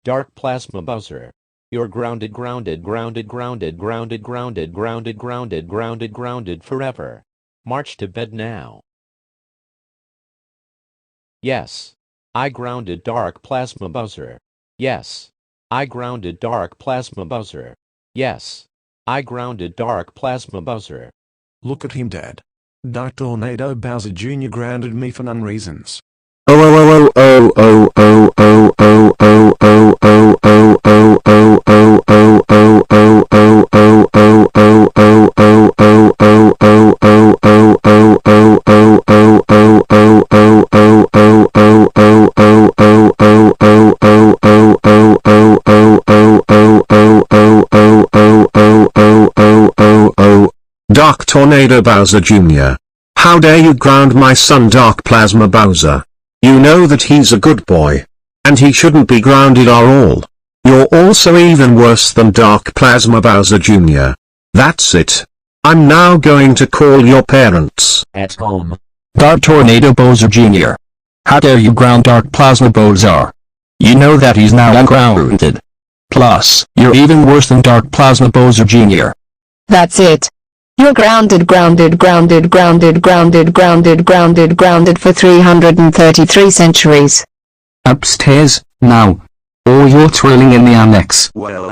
Dark Plasma Bowser. You're grounded, grounded, grounded, grounded, grounded, grounded, grounded, grounded, grounded, grounded forever. March to bed now. Yes. I grounded Dark Plasma Bowser. Yes. I grounded Dark Plasma Bowser. Yes. I grounded Dark Plasma Bowser. Look at him, Dad. Dark Tornado Bowser Jr. grounded me for none reasons. Dark Tornado Bowser Jr. How dare you ground my son Dark Plasma Bowser? You know that he's a good boy. And he shouldn't be grounded at all. You're also even worse than Dark Plasma Bowser Jr. That's it. I'm now going to call your parents. At home. Dark Tornado Bowser Jr. How dare you ground Dark Plasma Bowser? You know that he's now ungrounded. Plus, you're even worse than Dark Plasma Bowser Jr. That's it. You're grounded, grounded, grounded, grounded, grounded, grounded, grounded, grounded for 333 centuries. Upstairs, now. Or you're twirling in the annex. Well,